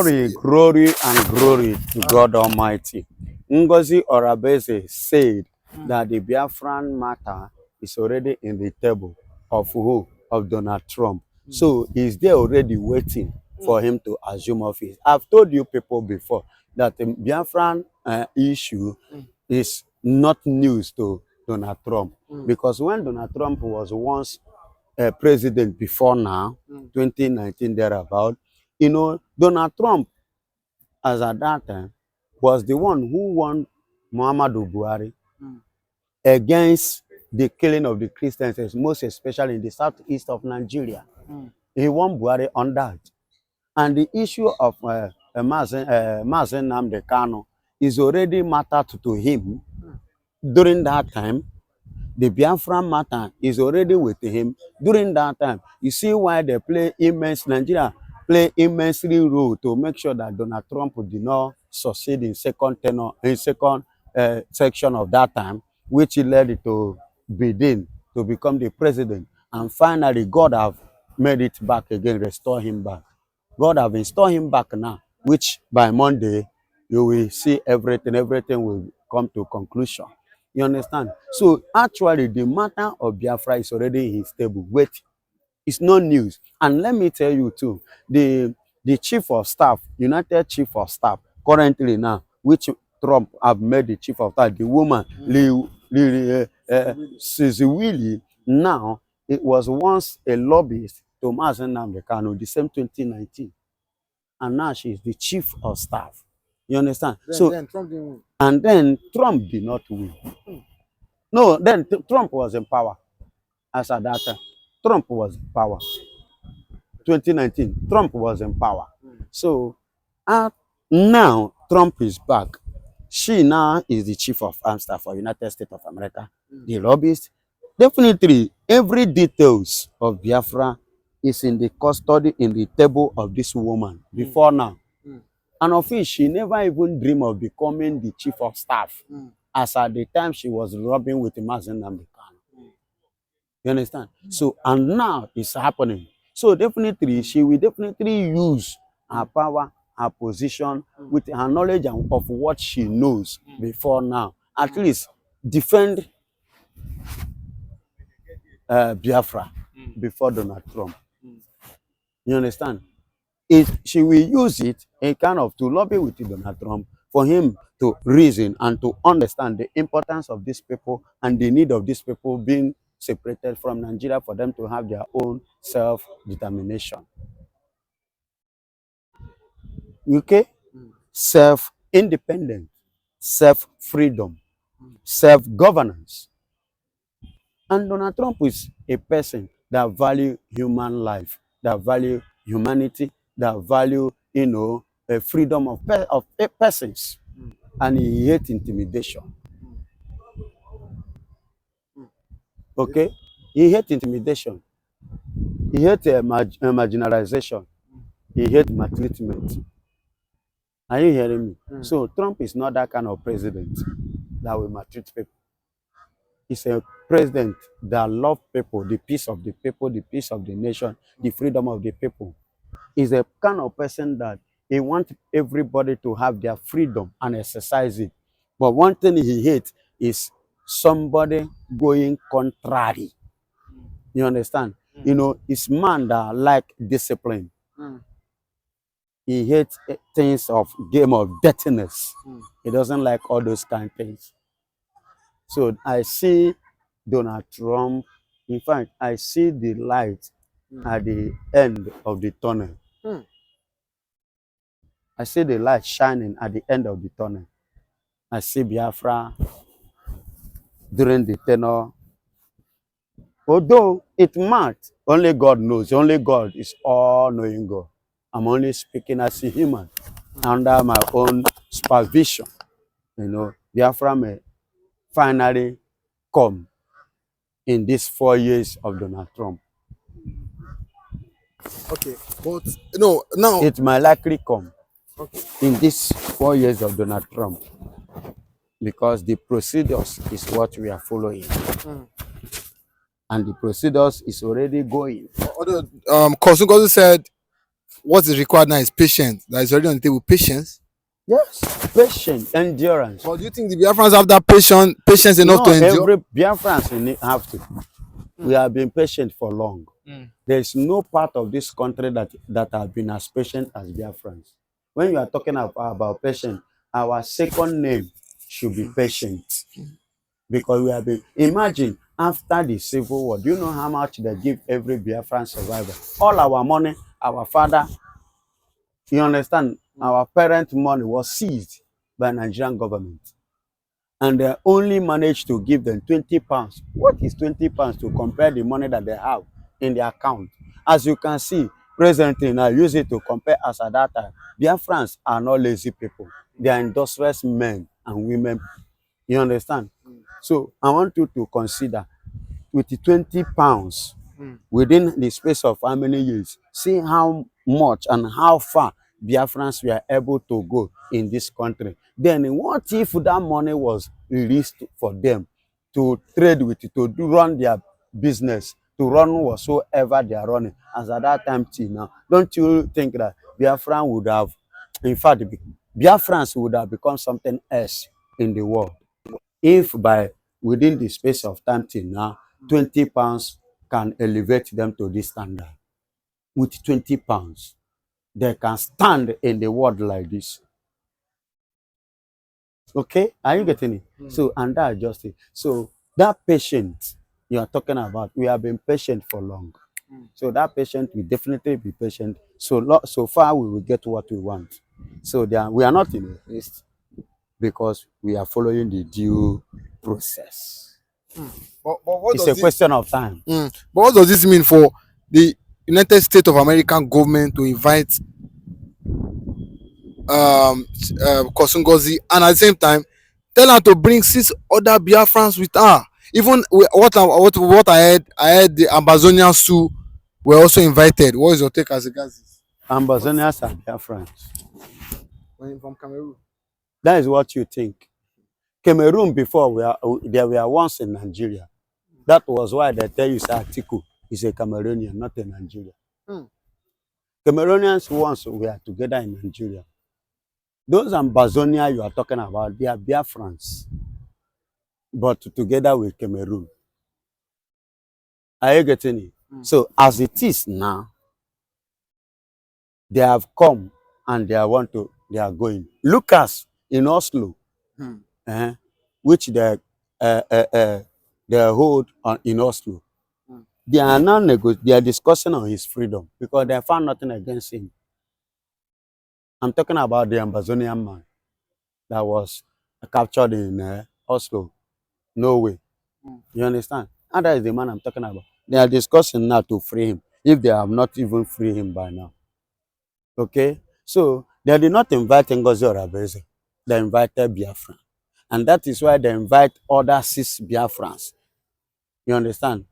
Glory and glory to God Almighty. Ngozi Orabeze said that the Biafran matter is already in the table of who? Of Donald Trump. So is there already waiting for him to assume office? I've told you people before that the Biafran issue is not news to Donald Trump. Because when Donald Trump was once president before now, 2019 thereabout, Donald Trump, as at that time, was the one who won Muhammadu Buhari against the killing of the Christians, most especially in the southeast of Nigeria. He won Buhari on that. And the issue of Mazen Nnamdi Kanu is already mattered to him during that time. The Biafra matter is already with him during that time. You see why they Nigeria play immensely role to make sure that Donald Trump did not succeed in second section of that time, which led it to Biden to become the president. And finally, God have made it back again, restore him back. God have restored him back now, which by Monday, you will see everything will come to conclusion. You understand? So actually, the matter of Biafra is already in his table. Wait, it's no news. And let me tell you too, the chief of staff, United Chief of Staff, currently now, which Trump have made the chief of staff, the woman, Siziwili, now, it was once a lobbyist to Mazen Nnamdi Kanu, the same 2019. And now she is the chief of staff. You understand? Then Trump didn't win. And then Trump did not win. No, then Trump was in power. As at that time, Trump was in power. 2019, Trump was in power. So now Trump is back. She now is the chief of armed staff for United States of America. The lobbyist. Definitely, every details of Biafra is in the custody, in the table of this woman before now. And of which she never even dreamed of becoming the chief of staff, as at the time she was rubbing with Mazen Nnamdi Kanu. You understand? So, and now it's happening. So definitely, she will definitely use her power, her position, with her knowledge of what she knows before now. At least defend Biafra before Donald Trump. You understand? She will use it in kind of to lobby with Donald Trump for him to reason and to understand the importance of these people and the need of these people being separated from Nigeria for them to have their own self-determination. Okay? Self-independence, self-freedom, self-governance. And Donald Trump is a person that values human life, that values humanity, that value, freedom of persons, and he hates intimidation. Okay, he hates intimidation. He hates marginalization. He hates maltreatment. Are you hearing me? So Trump is not that kind of president that will maltreat people. He's a president that loves people, the peace of the people, the peace of the nation, the freedom of the people. Is a kind of person that he wants everybody to have their freedom and exercise it. But one thing he hates is somebody going contrary. You understand? It's man that like discipline. He hates things of game of dirtiness. He doesn't like all those kind of things. So I see Donald Trump. In fact, I see the light at the end of the tunnel. I see the light shining at the end of the tunnel. I see Biafra during the tenure. Although it might, only God knows. Only God is all-knowing God. I'm only speaking as a human under my own supervision. Biafra may finally come in these 4 years of Donald Trump. Okay, but no, now it might likely come in these 4 years of Donald Trump, because the procedures is what we are following, and the procedures is already going. Although Ngozi said what is required now is patience. That is already on the table. Patience. Yes, patience, endurance. But do you think the Biafrans have that patience enough to No, endure? every Biafrans have to. We have been patient for long. There is no part of this country that have been as patient as Biafrans. When you are talking about patience, our second name should be patient. Because we have been, imagine after the civil war, do you know how much they give every Biafran survivor? All our money, our father, you understand, our parent money was seized by Nigerian government. And they only managed to give them 20 pounds. What is 20 pounds to compare the money that they have in their account? As you can see, presently, now use it to compare as at that time. Biafrans are not lazy people. They are industrious men and women. You understand? So I want you to consider with the 20 pounds within the space of how many years, see how much and how far Biafrans were able to go in this country. Then what if that money was released for them to trade with, to run their business, to run whatsoever they are running, as at that time till now? Don't you think that Biafran would have, in fact, Biafrans would have become something else in the world if by within the space of time till now, 20 pounds can elevate them to this standard? With 20 pounds, they can stand in the world like this. Okay, are you getting it? So, and that just it. So that patience you are talking about, we have been patient for long. So that patient will definitely be patient. So far we will get what we want. So we are not in a haste because we are following the due process. But what It's does a this? question of time. But what does this mean for the United States of American government to invite Ngozi, and at the same time tell her to bring 6 other Biafrans with her? Even what I heard the Ambazonians too were also invited. What is your take as regards this? Ambazonians are their friends. When from Cameroon. That is what you think. Cameroon before, there were once in Nigeria. That was why they tell you Atiku is a Cameroonian, not a Nigerian. Cameroonians once were together in Nigeria. Those Ambazonia you are talking about, they are Biafrans, but together with Cameroon. Are you getting it? So as it is now, they have come and they are going. Lucas in Oslo, uh, which uh, uh, uh, they hold in Oslo. They are now they are discussing on his freedom because they found nothing against him. I'm talking about the Ambazonian man that was captured in Oslo, Norway. You understand? And that is the man I'm talking about. They are discussing now to free him, if they have not even free him by now. Okay? So they did not invite Ngozi Orabeze. They invited Biafra. And that is why they invite other 6 Biafrans. You understand?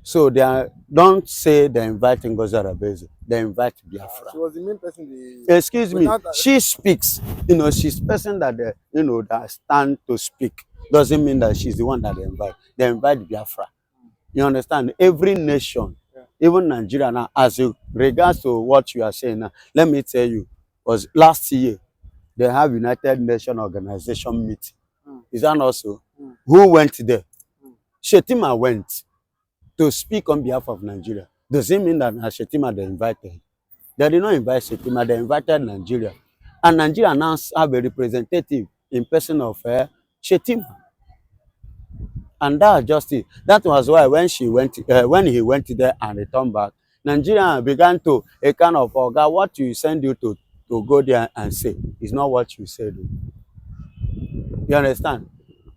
So don't say they invite Ngozi Orabeze. They invite Biafra. She was the main person. Excuse me. She speaks. She's the person that that stand to speak. Doesn't mean that she's the one that they invite. They invite Biafra. You understand? Every nation, even Nigeria now, as regards to what you are saying now, let me tell you, was last year they have United Nations Organization meeting. Is that not so? Who went there? Shetima went to speak on behalf of Nigeria. Does it mean that Shetima they invited? They did not invite Shetima, they invited Nigeria. And Nigeria now have a representative in person of Shetima. And that's just it. That was why when he went there and returned back, Nigeria began to a kind of, oh God, what you send you to go there and say is not what you said. You understand?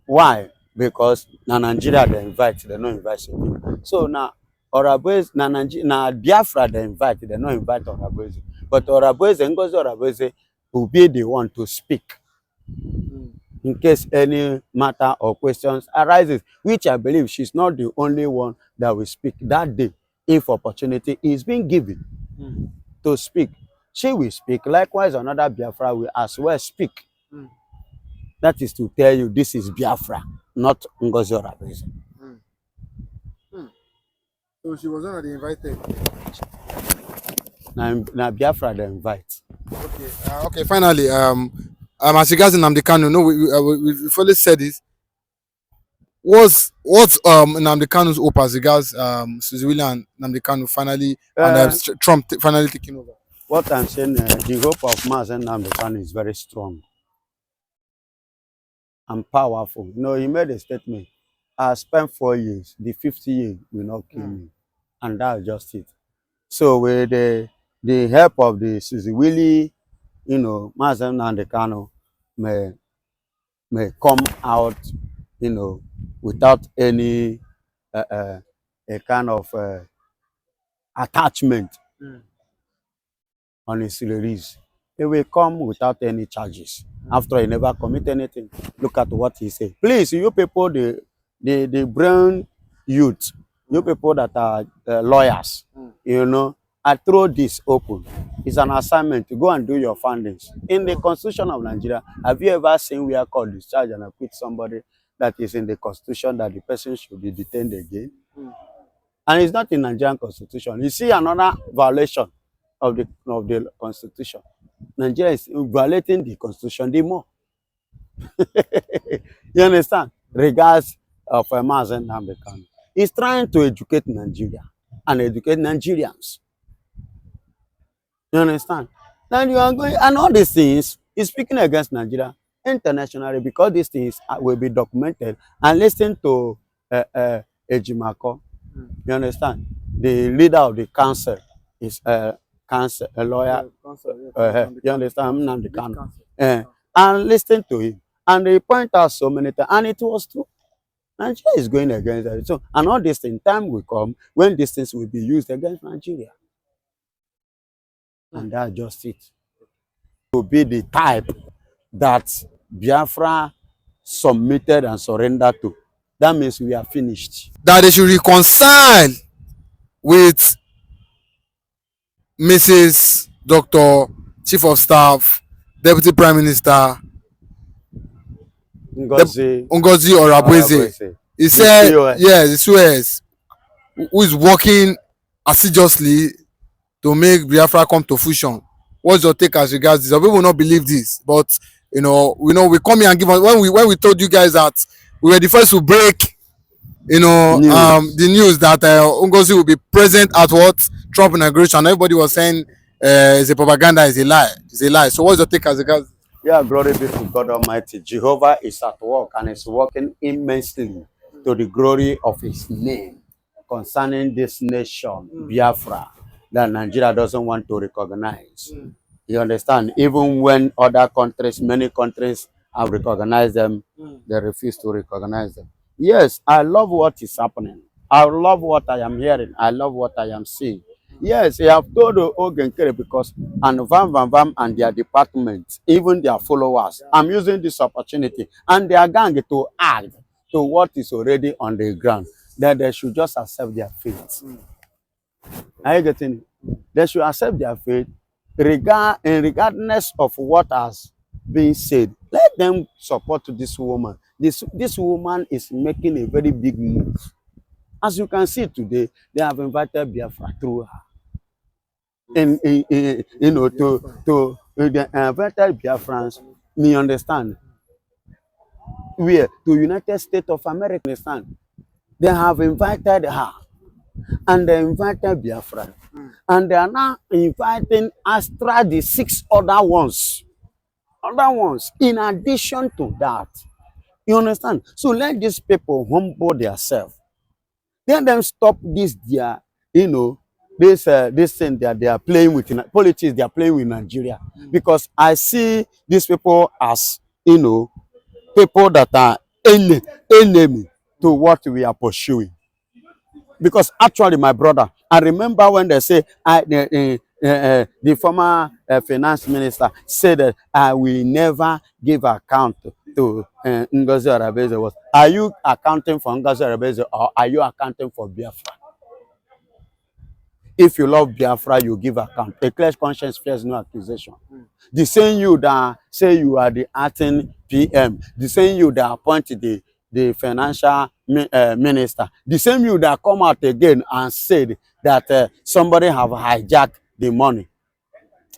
Why? Because now Nigeria they invite, they don't invite Shetima. So now Orabeze, now Biafra they invite, they don't invite Orabeze. But Orabeze, Ngozi Orabeze will be the one to speak in case any matter or questions arises, which I believe she's not the only one that will speak that day. If opportunity is being given to speak, she will speak. Likewise, another Biafra will as well speak. That is to tell you this is Biafra, not Ngozi Orabeze. So she was one of the invited. na Biafra they invite. Okay. Okay. Finally, as regards Nnamdi Kanu, no, we've always said this. What's Nnamdi Kanu's hope as regards Suzy William and Nnamdi Kanu finally and Uh, Trump finally taking over? what I'm saying, the hope of Mazen Namdekan is very strong and powerful. You know, he made a statement. I spent 4 years. The 50 year will not kill me, and that's just it. So with the help of the Suzy Willie, you know, Mazen Namdekan may come out, you know, without any a kind of attachment on his release. He will come without any charges. After he never commit anything. Look at what he said. Please, you people, the brain youth, you people that are lawyers, you know, I throw this open. It's an assignment to go and do your findings. In the Constitution of Nigeria, have you ever seen where court discharge and acquit somebody that is in the Constitution that the person should be detained again? And it's not in Nigerian Constitution. You see another violation of the Constitution. Nigeria is violating the Constitution the more. You understand? Regards of Mazen Namdekan. He's trying to educate Nigeria and educate Nigerians. You understand? Then you are going, and all these things is speaking against Nigeria internationally because these things will be documented and listen to Ejimako. You understand? The leader of the council is council, a lawyer. You understand? Nnamdi Kanu. And listen to him. And they point out so many times, and it was true. Nigeria is going against it. So, and all this thing, time will come when these things will be used against Nigeria. And that's just it. To be the type that Biafra submitted and surrendered to. That means we are finished. That they should reconcile with Mrs. Dr. Chief of Staff, Deputy Prime Minister Ngozi Orabweze. He said, yes, the Suez, who is working assiduously to make Biafra come to fruition. What's your take as regards this? Some people will not believe this, but you know, we come here and give us when we told you guys that we were the first to break, you know, the news that Ngozi will be present at what Trump inauguration. Everybody was saying it's a propaganda, it's a lie, it's a lie. So what's your take as regards? Yeah, glory be to God Almighty. Jehovah is at work and is working immensely to the glory of his name concerning this nation, Biafra, that Nigeria doesn't want to recognize. You understand? Even when other countries, many countries have recognized them, they refuse to recognize them. Yes, I love what is happening. I love what I am hearing. I love what I am seeing. Yes, they have told Ogenkere because and Vam and their departments, even their followers, I'm using this opportunity and they are going to add to what is already on the ground, that they should just accept their fate. Are you getting it? They should accept their fate regardless of what has been said. Let them support this woman. This woman is making a very big move. As you can see today, they have invited Biafra through her. You know, to the invited Biafrans, me understand, where to United States of America, understand, they have invited her and they invited Biafra, and they are now inviting Astra, the 6 other ones in addition to that. You understand? So let these people humble themselves. Let them stop this their, you know, this thing that they are playing with in politics. They are playing with Nigeria, because I see these people as, you know, people that are enemy to what we are pursuing. Because actually, my brother, I remember when they say the former finance minister said that I will never give account to Ngozi Orabeze. Are you accounting for Ngozi Orabeze, or are you accounting for Biafra? If you love Biafra, you give account. A clear conscience fears no accusation. The same you that say you are the acting PM, the same you that appoint the financial minister, the same you that come out again and said that somebody have hijacked the money.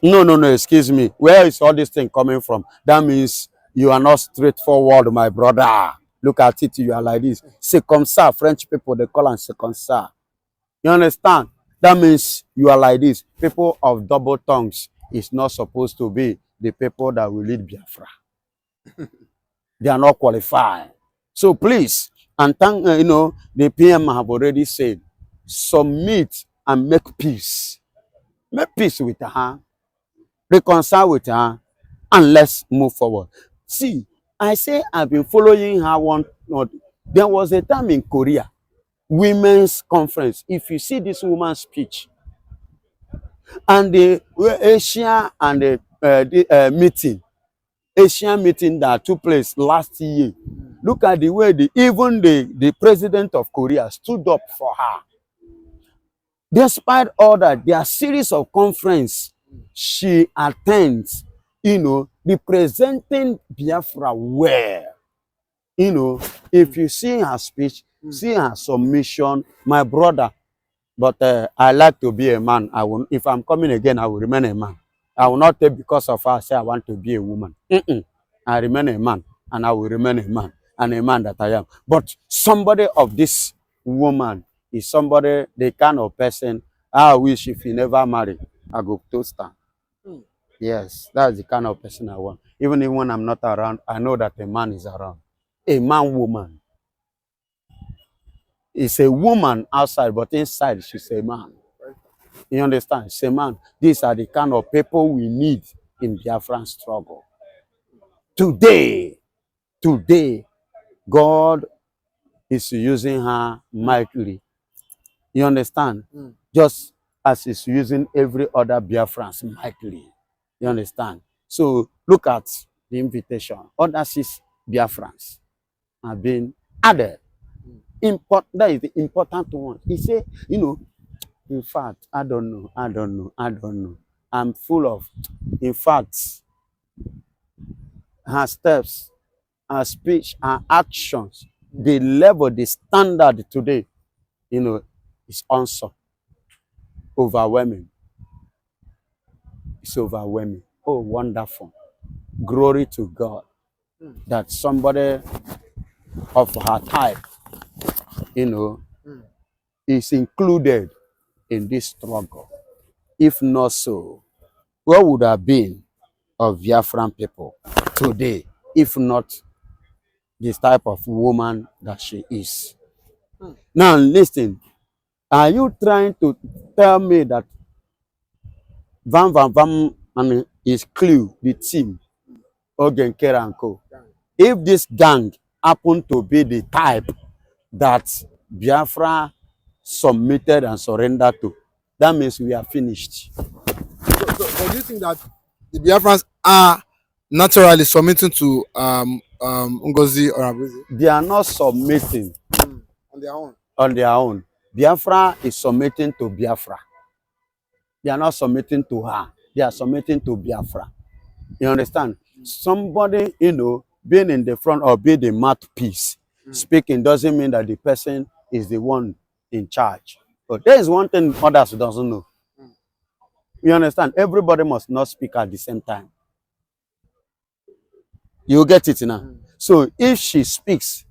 No, excuse me. Where is all this thing coming from? That means you are not straightforward, my brother. Look at it, you are like this. C'est comme ça, French people, they call it c'est comme ça. You understand? That means you are like this. People of double tongues is not supposed to be the people that will lead Biafra. They are not qualified. So please, and thank the PM have already said, submit and make peace. Make peace with her, reconcile with her, and let's move forward. See, I say I've been following her one. There was a time in Korea, women's conference. If you see this woman's speech, and the Asia and the meeting, Asian meeting that took place last year. Look at the way even the president of Korea stood up for her. Despite all that, there are series of conference she attends, representing Biafra well. If you see her speech, see her submission, my brother. But I like to be a man. If I'm coming again, I will remain a man. I will not take because of her say I want to be a woman. I remain a man, and I will remain a man, and a man that I am. But somebody of this woman is somebody, the kind of person I wish if he never marry, I go toast her. Yes, that's the kind of person I want. Even when I'm not around, I know that a man is around. A man, woman. It's a woman outside, but inside she's a man. You understand? She's a man. These are the kind of people we need in Biafran struggle. Today, God is using her mightily. You understand? Just as he's using every other Biafrans mightily. You understand? So look at the invitation. Other 6 Biafrans have been added. That is the important one. He said, in fact, I don't know. I'm full of, in fact, her steps, her speech, her actions, the level, the standard today, is also overwhelming. It's overwhelming. Oh, wonderful. Glory to God that somebody of her type, is included in this struggle. If not so, what would have been of Biafran people today, if not this type of woman that she is? Now listen, are you trying to tell me that Van and his clue, the team, Ogenkere and Co, if this gang happen to be the type that Biafra submitted and surrendered to, that means we are finished. So do you think that the Biafrans are naturally submitting to Ngozi or Abuzi? They are not submitting On their own. on their own. Biafra is submitting to Biafra. They are not submitting to her. They are submitting to Biafra. You understand? Somebody, being in the front or being the mouthpiece, speaking doesn't mean that the person is the one in charge. But there is one thing others doesn't know. You understand? Everybody must not speak at the same time. You get it now? So if she speaks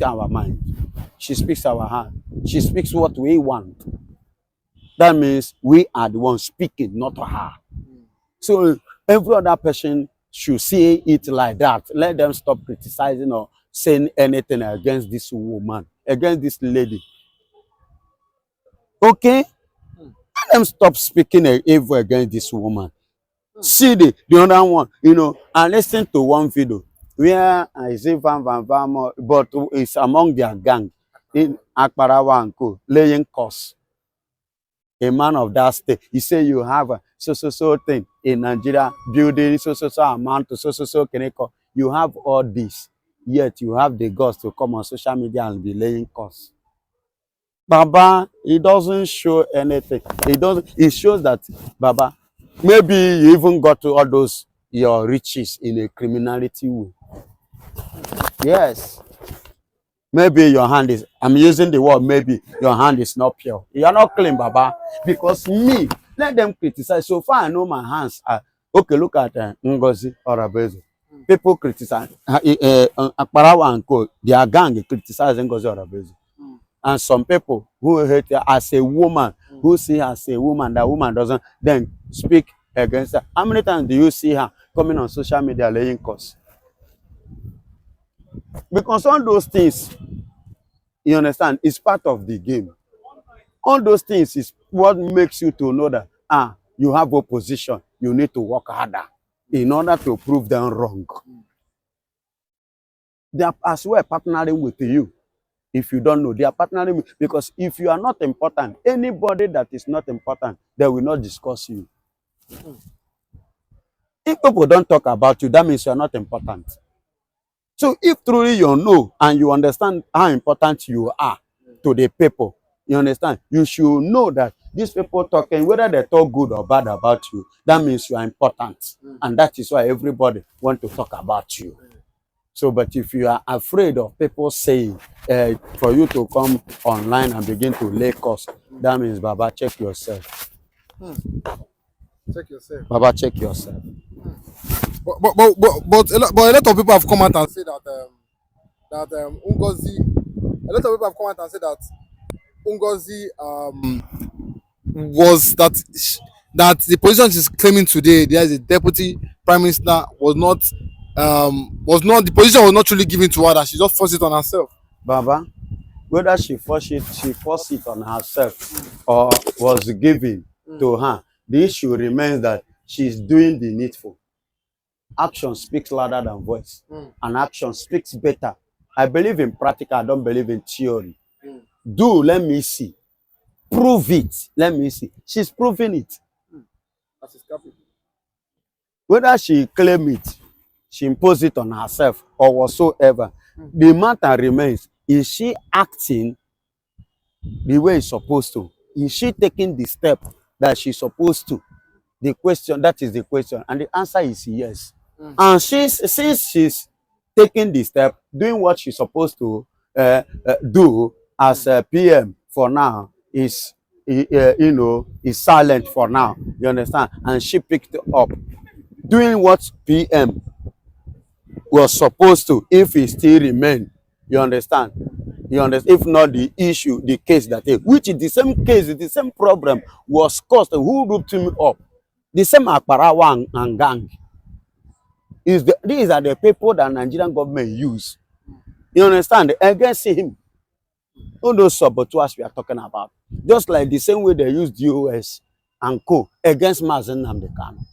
our mind. She speaks our heart. She speaks what we want. That means we are the ones speaking, not her. So every other person should see it like that. Let them stop criticizing or saying anything against this woman, against this lady. Okay? Let them stop speaking evil against this woman. See the other one, I listened to one video where I see Van, but it's among their gang in Akbarawa and Co, laying costs. A man of that state, he say you have a so thing in Nigeria, building so amount to so Keneko. You have all this, yet you have the guts to come on social media and be laying costs. Baba, it doesn't show anything. It shows that Baba, maybe you even got to all those your riches in a criminality way. Yes. Maybe your hand is, I'm using the word maybe, your hand is not pure. You are not clean, Baba. Because me, Let them criticize. So far, I know my hands are okay. Look at Ngozi or Abezo. People criticize Akparawa and Co. Their gang criticizing Ngozi or Abezo. And some people who hate her as a woman, who see her as a woman, that woman doesn't then speak against her. How many times do you see her coming on social media laying curse? Because all those things, you understand, is part of the game. All those things is what makes you to know that you have opposition. You need to work harder in order to prove them wrong. They are as well partnering with you. If you don't know, they are partnering with, because if you are not important, anybody that is not important, they will not discuss you. If people don't talk about you, that means you are not important. So if truly you know and you understand how important you are to the people, you understand, you should know that these people talking, whether they talk good or bad about you, that means you are important. And that is why everybody want to talk about you. So, but if you are afraid of people saying, for you to come online and begin to lay cost, that means, Baba, check yourself. Check yourself. Baba, check yourself. But a lot of people have come out and said that Ngozi, a lot of people have come out and said that Ngozi was that the position she's claiming today, there is a deputy prime minister, was not the position was not truly given to her, that she just forced it on herself. Baba, whether she forced it on herself or was given to her, the issue remains that she's doing the needful. Action speaks louder than voice, and action speaks better. I believe in practical, I don't believe in theory. Do, let me see. Prove it, let me see. She's proving it. Whether she claim it, she imposed it on herself or whatsoever, the matter remains, is she acting the way it's supposed to? Is she taking the step that she's supposed to? The question, that is the question, and the answer is yes. And since she's taking the step, doing what she's supposed to do as a PM for now, is is silent for now. You understand? And she picked up doing what PM was supposed to, if he still remain. You understand? You understand? If not, the issue, the case that which is the same case, the same problem was caused. Who looked him up? The same Akparawa and gang. These are the people that Nigerian government use. You understand? Against him. All those saboteurs we are talking about. Just like the same way they use DOS and Co. against Mazen Kanu.